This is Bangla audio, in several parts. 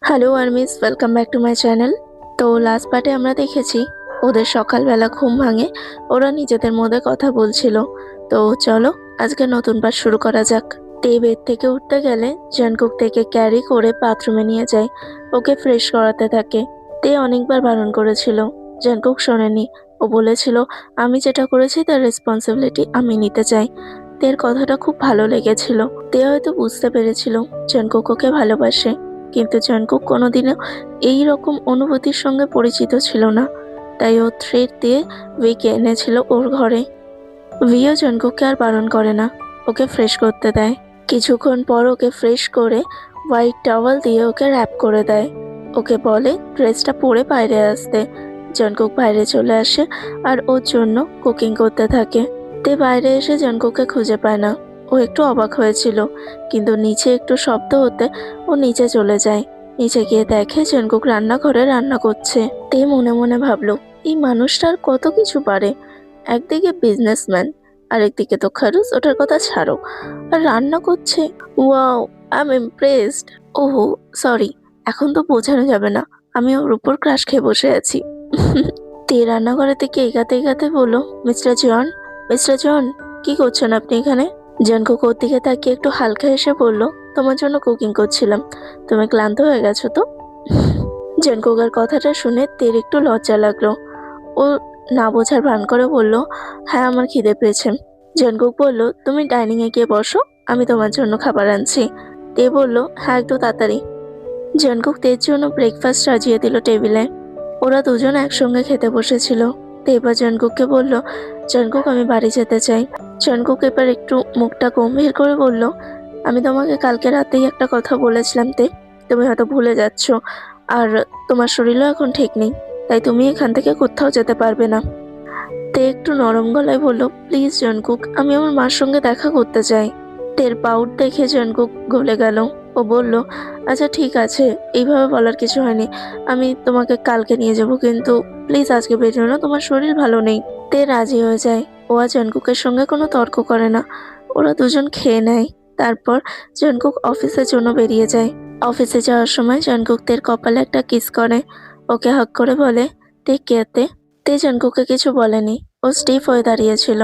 Hello armies, welcome back to my channel. তো লাস্ট পার্টে আমরা দেখেছি ওদের সকালবেলা ঘুম ভাঙে, ওরা নিজেদের মধ্যে কথা বলছিল। তো চলো আজকে নতুন পার্ট শুরু করা যাক। তে বেড থেকে উঠতে গেলে জনকুক থেকে ক্যারি করে বাথরুমে নিয়ে যায়, ওকে ফ্রেশ করাতে থাকে। তে অনেকবার বারণ করেছিল, জনকুক শোনেনি। ও বলেছিল আমি যেটা করেছি তার রেসপন্সিবিলিটি আমি নিতে চাই। তের কথাটা খুব ভালো লেগেছিল। তে হয়তো বুঝতে পেরেছিল জনকুক ওকে ভালোবাসে, কিন্তু জনকুক কোনোদিনও এই রকম অনুভূতির সঙ্গে পরিচিত ছিল না। তাই ও থ্রেড দিয়ে ভিকে এনেছিল ওর ঘরে। ভিও জনকুককে আর বারণ করে না, ওকে ফ্রেশ করতে দেয়। কিছুক্ষণ পর ওকে ফ্রেশ করে হোয়াইট টাওয়াল দিয়ে ওকে র্যাপ করে দেয়। ওকে বলে ড্রেসটা পরে বাইরে আসতে। জনকুক বাইরে চলে আসে আর ওর জন্য কুকিং করতে থাকে। তে বাইরে এসে জনকুককে খুঁজে পায় না। ও একটু অবাক হয়েছিল, কিন্তু নিচে একটু শব্দ হতে ও নিচে চলে যায়। নিচে গিয়ে দেখে জনকুক রান্নাঘরে রান্না করছে। তে মনে মনে ভাবলো এই মানুষটার কত কিছু পারে। একদিকে বিজনেসম্যান, আরেকদিকে তো খারুস, ওটার কথা ছাড়ো, আর রান্না করছে। Wow, I am impressed. ওহো সরি, এখন তো বোঝানো যাবে না আমি ওর উপর ক্রাশ খেয়ে বসে আছি। তে রান্নাঘরের দিকে এগাতে এগাতে বললো, মিস্টার জন, মিস্টার জন, কি করছেন আপনি এখানে? জনকুক ওর দিকে তাকিয়ে একটু হালকা এসে বলল, তোমার জন্য কুকিং করছিলাম। তুমি ক্লান্ত হয়ে গেছো তো? জনকুকের কথাটা শুনে তের একটু লজ্জা লাগলো। ও না বোঝার ভান করে বলল, হ্যাঁ আমার খিদে পেয়েছে। জনকুক বলল, তুমি ডাইনিং এ গিয়ে বসো, আমি তোমার জন্য খাবার আনছি। তে বলল, হ্যাঁ একটু তাড়াতাড়ি। জনকুক তের জন্য ব্রেকফাস্ট সাজিয়ে দিল টেবিলে। ওরা দুজন একসঙ্গে খেতে বসেছিল। তে এবার জনকুককে বলল, জনকুক আমি বাড়ি যেতে চাই। জনকুক এবার একটু মুখটা গম্ভীর করে বলল, আমি তোমাকে কালকে রাতেই একটা কথা বলেছিলাম তে, তুমি হয়তো ভুলে যাচ্ছ। আর তোমার শরীরও এখন ঠিক নেই, তাই তুমি এখান থেকে কোথাও যেতে পারবে না। তে একটু নরম গলায় বলল, প্লিজ জনকুক, আমি আমার মার সঙ্গে দেখা করতে চাই। তের পাউট দেখে জনকুক গলে গেল। ও বলল, আচ্ছা ঠিক আছে, এইভাবে বলার কিছু হয়নি, আমি তোমাকে কালকে নিয়ে যাব, কিন্তু প্লিজ আজকে বেরিও না, তোমার শরীর ভালো নেই। তে রাজি হয়ে যায়। ও আর জনকুকের সঙ্গে কোনো তর্ক করে না। ওরা দুজন খেয়ে নেয়। তারপর জনকুক অফিসের জন্য বেরিয়ে যায়। অফিসে যাওয়ার সময় জনকুক তের কপালে একটা কিস করে, ওকে হাগ করে বলে, টেক কেয়ার তে। তে জনকুককে কিছু বলেনি, ও স্টিফ হয়ে দাঁড়িয়েছিল,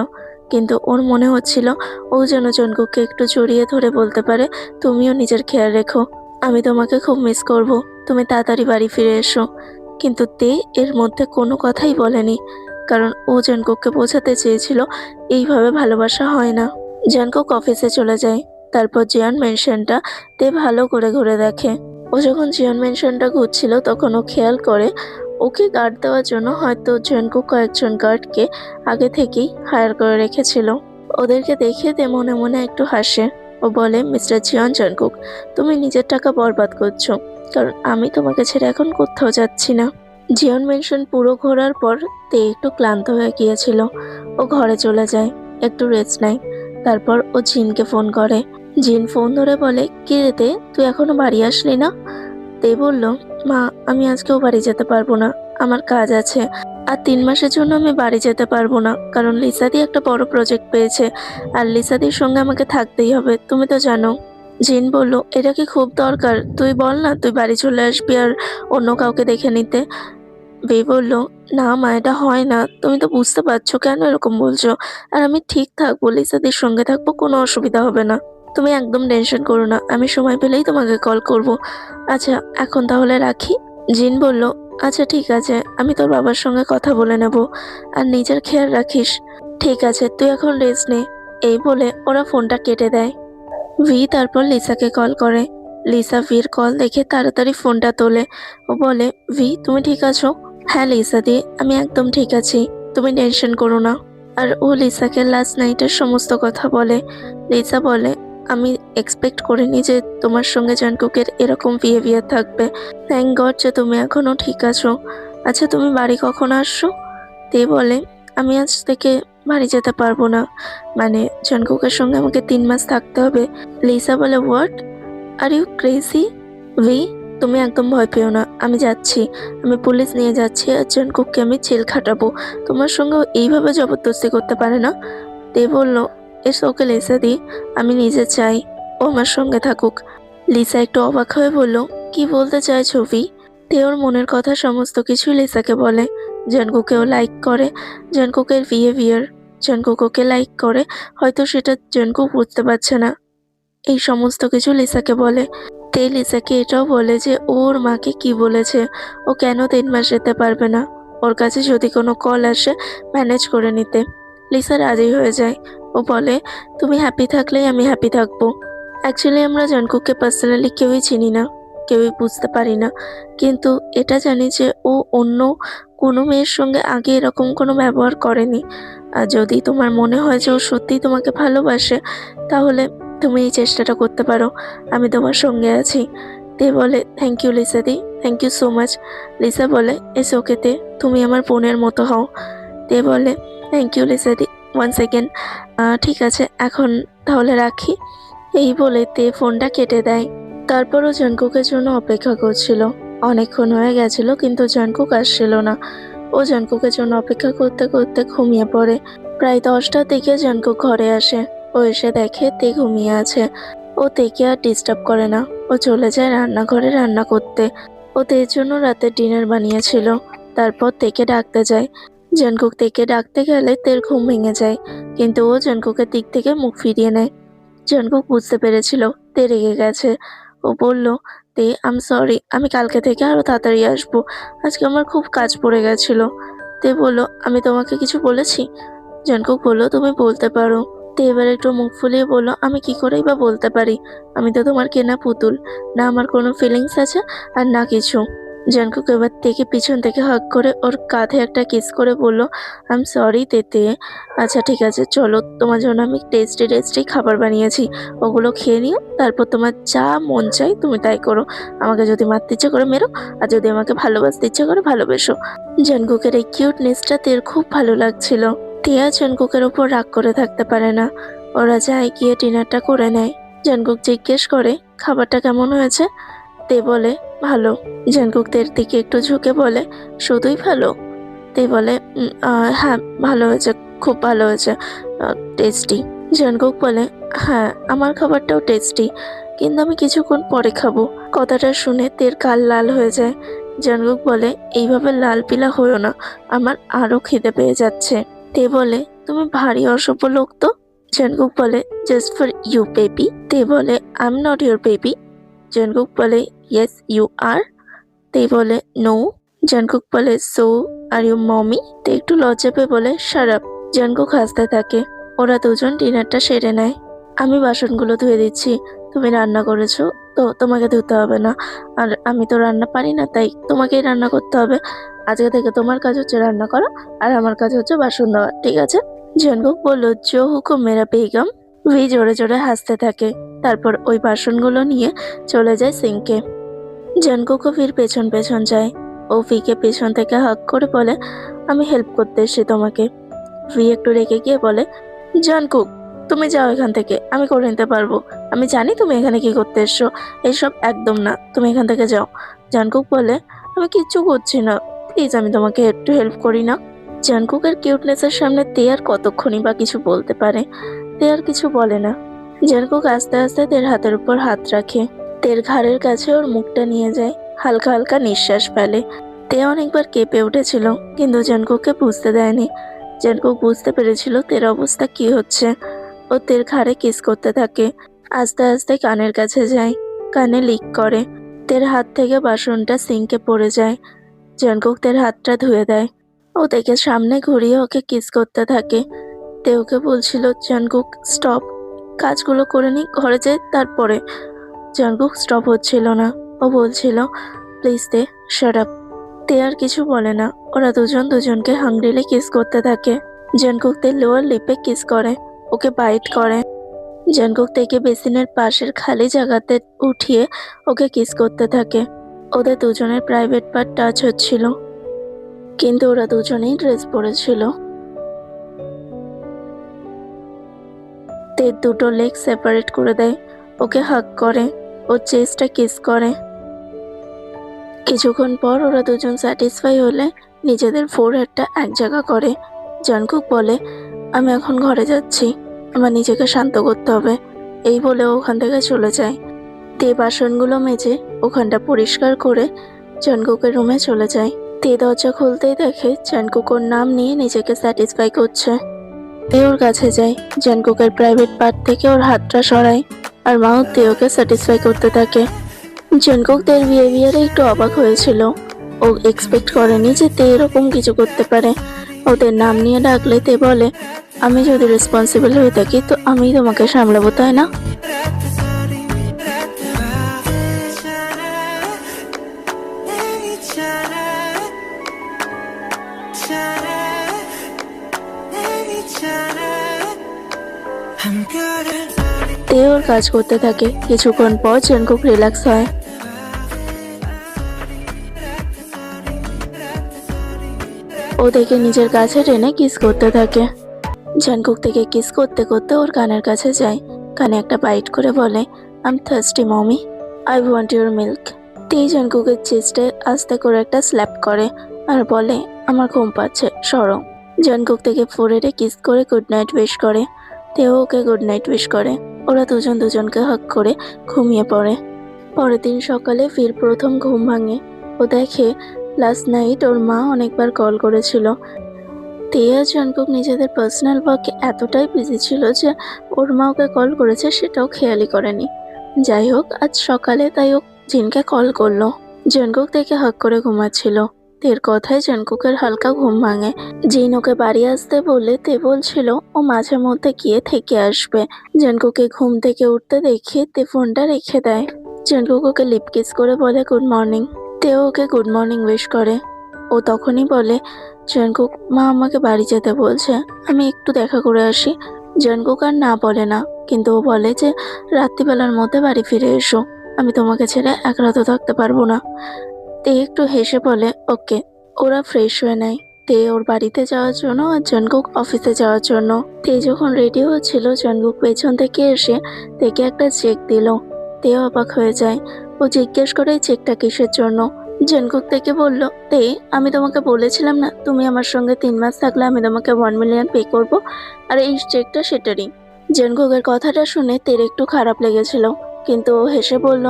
কিন্তু ওর মনে হচ্ছিল ও যেন জনকুককে একটু জড়িয়ে ধরে বলতে পারে, তুমিও নিজের খেয়াল রেখো, আমি তোমাকে খুব মিস করব, তুমি তাড়াতাড়ি বাড়ি ফিরে এসো। কিন্তু তে এর মধ্যে কোনো কথাই বলেনি, কারণ ও জনকুককে বোঝাতে চেয়েছিল এইভাবে ভালোবাসা হয় না। জনকুক অফিসে চলে যায়। তারপর জিয়ান মেনশনটা তে ভালো করে ঘুরে দেখে। ও যখন জিয়ান মেনশনটা ঘুরছিল তখন ও খেয়াল করে ওকে গার্ড দেওয়ার জন্য হয়তো জনকুক কয়েকজন গার্ডকে আগে থেকেই হায়ার করে রেখেছিল। ওদেরকে দেখে তে মনে মনে একটু হাসে। ও বলে, মিস্টার জিয়ান জনকুক, তুমি নিজের টাকা বরবাদ করছো, কারণ আমি তোমাকে ছেড়ে এখন কোথাও যাচ্ছি না। জিয়ন মেনশন পুরো ঘোরার পর তে একটু ক্লান্ত হয়ে গিয়েছিল। ও ঘরে চলে যায়, একটু রেস্ট নেয়। তারপর ও জিনকে ফোন করে। জিন ফোন ধরে বলে, কি রে তে, তুই এখনো বাড়ি আসলি না? তে বলল, মা আমি আজকেও বাড়ি যেতে পারবো না, আমার কাজ আছে। আর 3 মাসের জন্য আমি বাড়ি যেতে পারবো না, কারণ লিসাদি একটা বড় প্রজেক্ট পেয়েছে, আর লিসাদির সঙ্গে আমাকে থাকতেই হবে, তুমি তো জানো। জিন বলল, এটা কি খুব দরকার? তুই বল না, তুই বাড়ি চলে আসবি আর অন্য কাউকে দেখে নিতে। বে বলল, না মা, এটা হয় না, তুমি তো বুঝতে পারছো কেন এরকম বলছো। আর আমি ঠিক থাকবো, লিসাদের সঙ্গে থাকবো, কোনো অসুবিধা হবে না। তুমি একদম টেনশন করো না, আমি সময় পেলেই তোমাকে কল করব। আচ্ছা এখন তাহলে রাখি। জিন বলল, আচ্ছা ঠিক আছে, আমি তোর বাবার সঙ্গে কথা বলে নেব, আর নিজের খেয়াল রাখিস। ঠিক আছে, তুই এখন রেস্ট নে। এই বলে ওরা ফোনটা কেটে দেয়। ভি তারপর লিসাকে কল করে। লিসা ভির কল দেখে তাড়াতাড়ি ফোনটা তোলে। ও বলে, ভি তুমি ঠিক আছো? হ্যাঁ লিসা দি, আমি একদম ঠিক আছি, তুমি টেনশন করো না। আর ও লিসাকে লাস্ট নাইটের সমস্ত কথা বলে। লিসা বলে, আমি এক্সপেক্ট করিনি যে তোমার সঙ্গে জনকুকের এরকম বিহেভিয়ার থাকবে। থ্যাংক গড যে তুমি এখনো ঠিক আছো। আচ্ছা তুমি বাড়ি কখন আসছো? তে বলে, আমি আজ থেকে বাড়ি যেতে পারবো না, মানে জনকুকের সঙ্গে আমাকে 3 মাস থাকতে হবে। লিসা বলে, হোয়াট, আর ইউ ক্রেজি? ভি তুমি একদম ভয় পেও না, আমি যাচ্ছি, আমি পুলিশ নিয়ে যাচ্ছি, আর জনকুককে আমি জেল খাটাবো। তোমার সঙ্গে ও এইভাবে জবরদস্তি করতে পারে না। তে বলল, এস ওকে লিসা দি, আমি নিজে চাই ও আমার সঙ্গে থাকুক। লিসা একটু অবাক হয়ে বলল, কি বলতে চাইছো ভি? তে ওর মনের কথা সমস্ত কিছুই লিসাকে বলে। জাঙ্কুকেও লাইক করে, জাঙ্কুকের বিহেভিয়ার, জাঙ্কুক ওকে লাইক করে, হয়তো সেটা জাঙ্কুক বুঝতে পারছে না। এই সমস্ত কিছু লিসাকে বলে। তে লিসাকে এটাও বলে যে ওর মাকে কি বলেছে, ও কেন 3 মাস যেতে পারবে না, ওর কাছে যদি কোনো কল আসে ম্যানেজ করে নিতে। লিসা রাজি হয়ে যায়। ও বলে, তুমি হ্যাপি থাকলেই আমি হ্যাপি থাকবো। অ্যাকচুয়ালি আমরা জাঙ্কুককে পার্সোনালি কেউই চিনি না, কেউই বুঝতে পারি না, কিন্তু এটা জানি যে ও অন্য কোনো মেয়ের সঙ্গে আগে এরকম কোনো ব্যবহার করেনি। আর যদি তোমার মনে হয় যে ও সত্যিই তোমাকে ভালোবাসে, তাহলে তুমি এই চেষ্টাটা করতে পারো, আমি তোমার সঙ্গে আছি। তে বলে, থ্যাংক ইউ লিসা দি, thank you so much. Lisa বলে, ইটস ওকে তে, তুমি আমার বোনের মতো হও। তে বলে, থ্যাংক ইউ লিসা দি, 1 সেকেন্ড, ঠিক আছে এখন তাহলে রাখি। এই বলে তে ফোনটা কেটে দেয়। তারপরও জাঙ্কুকের জন্য অপেক্ষা করছিল। অনেকক্ষণ হয়ে গেছিল কিন্তু জাঙ্কুক আসছিল না। ও জাঙ্কুকের জন্য অপেক্ষা করতে করতে ঘুমিয়ে পড়ে। প্রায় 10টার দিকে জাঙ্কুক ঘরে আসে। ও এসে দেখে তে ঘুমিয়ে আছে। ও তেকে আর ডিস্টার্ব করে না, ও চলে যায় রান্নাঘরে রান্না করতে। ও তের জন্য রাতের ডিনার বানিয়েছিল। তারপর তেকে ডাকতে যায়। জাঙ্কুক তেকে ডাকতে গেলে তের ঘুম ভেঙে যায়, কিন্তু ও জাঙ্কুকের দিক থেকে মুখ ফিরিয়ে নেয়। জাঙ্কুক বুঝতে পেরেছিল তে রেগে গেছে। ও বলল, তে আম সরি, আমি কালকে থেকে আরো তাড়াতাড়ি আসবো, আজকে আমার খুব কাজ পড়ে গেছিল। তে বলল, আমি তোমাকে কিছু বলেছি? জাঙ্কুক বলল, তুমি বলতে পারো। তে এবার একটু মুখ ফুলিয়ে বলল, আমি কি করেই বা বলতে পারি, আমি তো তোমার কেনা পুতুল, না আমার কোনো ফিলিংস আছে আর না কিছু। জাঙ্কুক এবার থেকে পিছন থেকে হাগ করে ওর কাঁধে একটা কিস করে বলল, আই এম সরি তেতে। আচ্ছা ঠিক আছে, চলো তোমার জন্য আমি টেস্টি টেস্টি খাবার বানিয়েছি, ওগুলো খেয়ে নিও, তারপর তোমার যা মন চাই তুমি তাই করো। আমাকে যদি মারতে ইচ্ছে করে মেরো, আর যদি আমাকে ভালোবাসতে ইচ্ছে করে ভালোবেসো। জাঙ্কুকের এই কিউটনেসটা তের খুব ভালো লাগছিল। টিয়া জাঙ্কুকের ওপর রাগ করে থাকতে পারে না। ওরা যায় গিয়ে ডিনারটা করে নেয়। জাঙ্কুক জিজ্ঞেস করে, খাবারটা কেমন হয়েছে? তে বলে, ভালো। জাঙ্কুক তের দিকে একটু ঝুঁকে বলে, শুধুই ভালো? তে বলে, হ্যাঁ ভালো হয়েছে, খুব ভালো হয়েছে, টেস্টি। জাঙ্কুক বলে, হ্যাঁ আমার খাবারটাও টেস্টি, কিন্তু আমি কিছুক্ষণ পরে খাবো। কথাটা শুনে তের গাল লাল হয়ে যায়। জাঙ্কুক বলে, এইভাবে লাল পিলা হয়েও না, আমার আরো খিদে পেয়ে যাচ্ছে। তে বলে, তুমি ভারী অসভ্য লোক তো। জাঙ্কুক বলে, just for you baby. Tae বলে, I am not your baby. Jungkook বলে, ইয়েস ইউ আর। তে বলে, নো। জাঙ্কুক বলে, so are you mommy? Tae একটু লজ্জা পেয়ে বলে, শাট আপ। জাঙ্কুক হাসতে থাকে। ওরা দুজন ডিনারটা সেরে নেয়। আমি বাসনগুলো ধুয়ে দিচ্ছি, তুমি রান্না করেছো তো তোমাকে ধুতে হবে না, আর আমি তো রান্না পারি না, তাই তোমাকেই রান্না করতে হবে। আজকে থেকে তোমার কাজ হচ্ছে রান্না করা, আর আমার কাজ হচ্ছে বাসন দেওয়া, ঠিক আছে? জাঙ্কুক বলল, জো হুকুম মেরা বেগম। ভি জোরে জোরে হাসতে থাকে। তারপর ওই বাসনগুলো নিয়ে চলে যায় সিঙ্কে। জাঙ্কুকও ফির পেছন পেছন যায়। ও ভিকে পেছন থেকে হাগ করে বলে, আমি হেল্প করতে এসেছি তোমাকে। ভি একটু রেগে গিয়ে বলে, জাঙ্কুক তুমি যাও এখান থেকে, আমি করে নিতে পারবো, আমি জানি তুমি এখানে কি করতে এসছো, এইসব একদম না, তুমি এখান থেকে যাও। জাঙ্কুক বলে, আমি কিচ্ছু করছি না, প্লিজ আমি তোমাকে একটু হেল্প করি না। জাঙ্কুকের কিউটনেসের সামনে তে আর কতক্ষণই বা কিছু বলতে পারে। তে আর কিছু বলে না। জাঙ্কুক আস্তে আস্তে তের হাতের উপর হাত রাখে। তের ঘাড়ের কাছে ওর মুখটা নিয়ে যায়, হালকা হালকা নিঃশ্বাস ফেলে। তে অনেকবার কেঁপে উঠেছিল, কিন্তু জাঙ্কুককে বুঝতে দেয়নি। জাঙ্কুক বুঝতে পেরেছিল তের অবস্থা কি হচ্ছে। ও তের ঘাড়ে কিস করতে থাকে। আস্তে আস্তে কানের কাছে যায়, কানে লিক করে। তের হাত থেকে বাসনটা সিঙ্কে পড়ে যায়। জাঙ্কুক তের হাতটা ধুয়ে দেয়। ও দেখে সামনে ঘুরিয়ে ওকে কিস করতে থাকে। তে ওকে বলছিল, জাঙ্কুক স্টপ, কাজগুলো করে নি, ঘরে যাই তারপরে। জাঙ্কুক স্টপ হচ্ছিল না। ও বলছিল, প্লিজ দে, শাট আপ। তে আর কিছু বলে না। ওরা দুজন দুজনকে হাংরিলি কিস করতে থাকে। জাঙ্কুক তের লোয়ার লিপে কিস করে, ওকে বাইট করে। জাঙ্কুক থেকে বেসিনের পাশের খালি জায়গাতে উঠিয়ে ওকে কিস করতে থাকে। ওদের দুজনের প্রাইভেট পার্ট টাচ হচ্ছিল, কিন্তু ওরা দুজনেই ড্রেস পরেছিল। তের দুটো লেগ সেপারেট করে দেয়, ওকে হাগ করে, ওর চেস্টটা কিস করে। কিছুক্ষণ পর ওরা দুজন স্যাটিসফাই হলে নিজেদের ফোরহেডটা এক জায়গা করে। জাঙ্কুক বলে, আমি এখন ঘরে যাচ্ছি, আমার নিজেকে শান্ত করতে হবে। এই বলে ওখান থেকে চলে যায়। তে বাসনগুলো মেজে ওখানটা পরিষ্কার করে জঙ্কুকের রুমে চলে যায়। তে দরজা খুলতেই দেখে জঙ্কুক ওর নাম নিয়ে নিজেকে স্যাটিসফাই করছে। তে ওর কাছে যায়, জঙ্কুকের প্রাইভেট পার্ট থেকে ওর হাতটা সরায় আর মাও তেওকে স্যাটিসফাই করতে থাকে। জঙ্কুক তের বিহেভিয়ারে একটু অবাক হয়েছিল। ও এক্সপেক্ট করেনি যে তে এরকম কিছু করতে পারে। ওদের নাম নিয়ে ডাকলে তে বলে, আমি যদি রেসপন্সিবল হয়ে থাকি তো আমি তোমাকে সামলাবো, তাই না? তে ওর কাজ করতে থাকে। কিছুক্ষণ পর জঙ্কুক রিল্যাক্স হয়। ও দেখে নিজের কাছে টেনে কিস করতে থাকে। জঙ্কুক থেকে কিস করতে করতে ওর কানের কাছে যায়, কানে একটা বাইট করে বলে, I am thirsty mommy, I want your milk. Tae জঙ্কুকের চেস্টে আস্তে করে একটা স্ল্যাপ করে আর বলে, আমার ঘুম পাচ্ছে, সরো। জঙ্কুক থেকে ফোরহেডে কিস করে গুড নাইট উইশ করে। তেও ওকে গুড নাইট উইশ করে। ওরা দুজন দুজনকে হাগ করে ঘুমিয়ে পড়ে। পরের দিন সকালে ফির প্রথম ঘুম ভাঙে। ও দেখে লাস্ট নাইট ওর মা অনেকবার কল করেছিল। তে আর জঙ্কুক নিজেদের পার্সোনাল ওয়ার্কে এতটাই বিজি ছিল যে ওর মা ওকে কল করেছে সেটাও খেয়ালই করেনি। যাই হোক, আজ সকালে তাই ও জিনকে কল করলো। জঙ্কুক দেখে হাগ করে ঘুমাচ্ছিল। তের কথায় জঙ্কুকের হালকা ঘুম ভাঙে। জিন ওকে বাড়ি আসতে বলে তে বলছিল ও মাঝে মধ্যে গিয়ে থেকে আসবে। জঙ্কুকে ঘুম থেকে উঠতে দেখে তে ফোনটা রেখে দেয়। জঙ্কুক ওকে লিপ কিস করে বলে গুড মর্নিং। তেও ওকে গুড মর্নিং উইশ করে। ও তখনই বলে, জঙ্কুক, মা আমাকে বাড়ি যেতে বলছে, আমি একটু দেখা করে আসি। জঙ্কুক আর না বলে না, কিন্তু ও বলে যে রাত্রিবেলার মধ্যে বাড়ি ফিরে এসো, আমি তোমাকে ছেড়ে এক রাতও থাকতে পারবো না। তে একটু হেসে বলে ওকে। ওরা ফ্রেশ হয়ে নেয়, তে ওর বাড়িতে যাওয়ার জন্য আর জঙ্কুক অফিসে যাওয়ার জন্য। তে যখন রেডি হচ্ছিল জঙ্কুক পেছন থেকে এসে তেকে একটা চেক দিল। তেও অবাক হয়ে যায়। ও জিজ্ঞেস করে চেকটা কিসের জন্য। জঙ্কুক থেকে বলল, তে আমি তোমাকে বলেছিলাম না তুমি আমার সঙ্গে 3 মাস থাকলে আমি তোমাকে 1 মিলিয়ন পে করব, আর এই চেকটা সেটারই। জঙ্কুকের কথাটা শুনে তের একটু খারাপ লেগেছিল, কিন্তু ও হেসে বলল,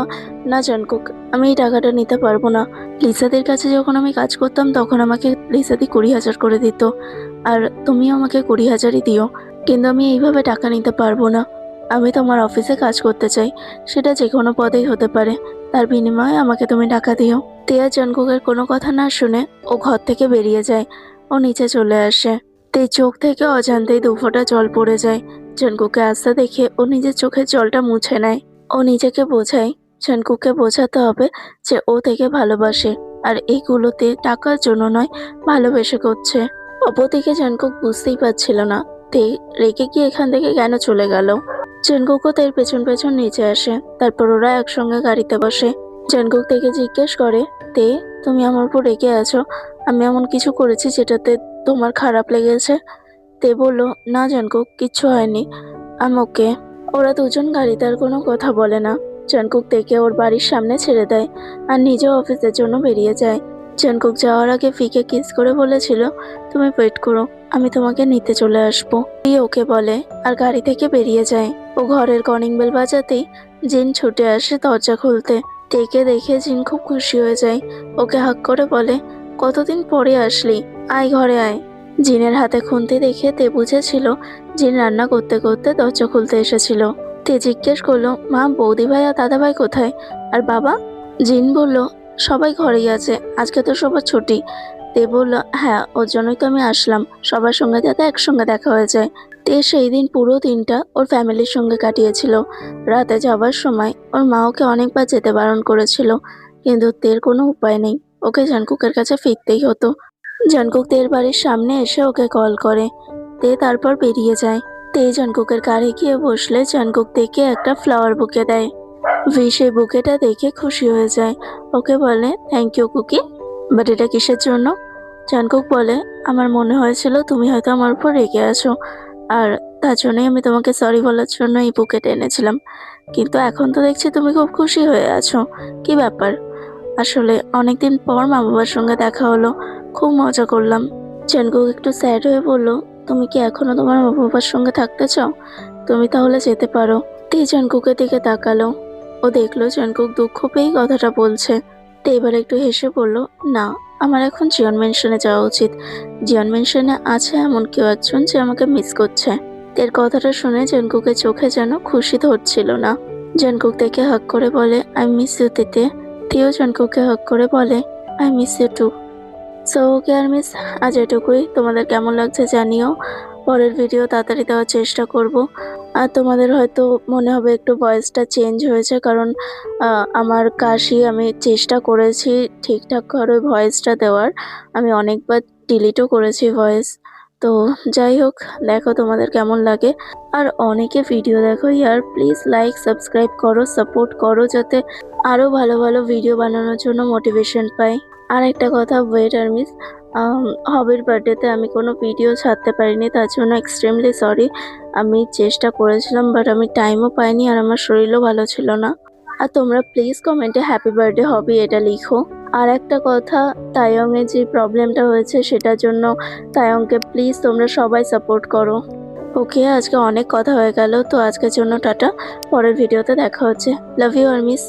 না জঙ্কুক, আমি এই টাকাটা নিতে পারবো না। লিসাদের কাছে যখন আমি কাজ করতাম তখন আমাকে লিসাদি 20,000 করে দিত, আর তুমিও আমাকে 20,000ই দিও, কিন্তু আমি এইভাবে টাকা নিতে পারবো না। আমি তোমার অফিসে কাজ করতে চাই, সেটা যে কোনো পদেই হতে পারে, তার বিনিময়ে আমাকে তুমি টাকা দিও। তে জঙ্কুকের কোনো কথা না শুনে ও ঘর থেকে বেরিয়ে যায়। ও নিচে চলে আসে। তে চোখ থেকে অজান্তেই 2 ফোঁটা জল পড়ে যায়। জঙ্কুকে আসতে দেখে ও নিজের চোখের জলটা মুছে নেয়। ও নিজেকে বোঝায়, জঙ্কুককে বোঝাতে হবে যে ও থেকে ভালোবাসে, আর এইগুলোতে টাকার জন্য নয়, ভালোবেসে করছে। অপরদিকে জঙ্কুক বুঝতেই পারছিল না তে রেগে গিয়ে এখান থেকে কেন চলে গেল। জঙ্কুকও তের পেছন পেছন নিচে আসে। তারপর ওরা একসঙ্গে গাড়িতে বসে। জঙ্কুক থেকে জিজ্ঞেস করে, তে তুমি আমার উপর রেগে আছো? আমি এমন কিছু করেছি যেটাতে তোমার খারাপ লেগেছে? তে বলল, না জঙ্কুক, কিচ্ছু হয়নি, আমি ওকে। ওরা দুজন গাড়িতে আর কোনো কথা বলে না। জঙ্কুক তেকে ওর বাড়ির সামনে ছেড়ে দেয় আর নিজেও অফিসের জন্য বেরিয়ে যায়। জঙ্কুক যাওয়ার আগে ফিকে কিস করে বলেছিল, তুমি ওয়েট করো, আমি তোমাকে নিতে চলে আসবো। ফি ওকে বলে আর গাড়ি থেকে বেরিয়ে যায়। ও ঘরের কলিং বেল বাজাতেই জিন ছুটে আসে দরজা খুলতে। তেকে দেখে জিন খুব খুশি হয়ে যায়। ওকে হাক করে বলে, কতদিন পরে আসলি, আয় ঘরে আয়। জিনের হাতে খুন্তি দেখে তে বুঝেছিল জিন রান্না করতে করতে দরজা খুলতে এসেছিল। তে জিজ্ঞেস করলো, মা, বৌদি ভাই আর দাদা ভাই কোথায়, আর বাবা? জিন বলল, সবাই ঘরেই আছে, আজকে তো সবার ছুটি। তে বলল, হ্যাঁ, ওর জন্যই তো আমি আসলাম, সবার সঙ্গে যাতে একসঙ্গে দেখা হয়ে যায়। তে সেই দিন পুরো দিনটা ওর ফ্যামিলির সঙ্গে কাটিয়েছিল। রাতে যাওয়ার সময় ওর মা ওকে অনেকবার যেতে বারণ করেছিল, কিন্তু তের কোনো উপায় নেই, ওকে জঙ্কুকের কাছে ফিরতেই হতো। জঙ্কুক তের বাড়ির সামনে এসে ওকে কল করে। তে তারপর বেরিয়ে যায়। তে জঙ্কুকের কারে গিয়ে বসলে জঙ্কুক তেকে একটা ফ্লাওয়ার বুকে দেয়। ভি সেই বুকেটা দেখে খুশি হয়ে যায়। ওকে বলে, থ্যাংক ইউ কুকি, বাট এটা কিসের জন্য? জঙ্কুক বলে, আমার মনে হয়েছিল তুমি হয়তো আমার উপর রেগে আছো, আর তার জন্যই আমি তোমাকে সরি বলার জন্য এই বুকেটা এনেছিলাম, কিন্তু এখন তো দেখছি তুমি খুব খুশি হয়ে আছো, কি ব্যাপার? আসলে অনেকদিন পর মা বাবার সঙ্গে দেখা হলো, খুব মজা করলাম। জঙ্কুক একটু স্যাড হয়ে বলল, তুমি কি এখনো তোমার মা বাবার সঙ্গে থাকতে চাও? তুমি তাহলে যেতে পারো। তে জঙ্কুকের দিকে তাকালো। ও দেখলো জঙ্কুক দুঃখ পেয়েই কথাটা বলছে। তো এবার একটু হেসে বলল, না, আমার এখন জিয়ন মেনশনে যাওয়া উচিত। জিয়ন মেনশনে আছে এমন কেউ একজন যে আমাকে মিস করছে। এর কথাটা শুনে জঙ্কুকের চোখে যেন খুশি ধরছিল না। জঙ্কুক তাকে হাগ করে বলে, আই মিস ইউ তিতে। তিও জঙ্কুককে হাগ করে বলে, I miss you too. So okay আর মিস, আজ এটুকুই। তোমাদের কেমন লাগছে জানিও। পরের ভিডিও তাড়াতাড়ি দেওয়ার চেষ্টা করব। আর তোমাদের হয়তো মনে হবে একটু ভয়েসটা চেঞ্জ হয়েছে, কারণ আমার কাশি, আমি চেষ্টা করেছি ঠিকঠাক করে ভয়েসটা দেওয়ার। আমি অনেকবার ডিলিটও করেছি ভয়েস। তো যাই হোক, দেখো তোমাদের কেমন লাগে। আর অনেকে ভিডিও দেখো ইয়ার, প্লিজ লাইক সাবস্ক্রাইব করো, সাপোর্ট করো, যাতে আরও ভালো ভালো ভিডিও বানানোর জন্য মোটিভেশন পাই। আর একটা কথা, ওয়েট আর মিস, হবির বার্থডেতে আমি কোনো ভিডিও ছাড়তে পারিনি, তার জন্য এক্সট্রিমলি সরি। আমি চেষ্টা করেছিলাম, বাট আমি টাইমও পাইনি, আর আমার শরীরও ভালো ছিল না। আর তোমরা প্লিজ কমেন্টে হ্যাপি বার্থডে হবি এটা লিখো। আর একটা কথা, তায়ংয়ের যে প্রবলেমটা হয়েছে সেটার জন্য তায়ংকে প্লিজ তোমরা সবাই সাপোর্ট করো। ওকে, আজকে অনেক কথা হয়ে গেল, তো আজকের জন্য টাটা। পরের ভিডিওতে দেখা হচ্ছে। লাভ ইউ আর মিস।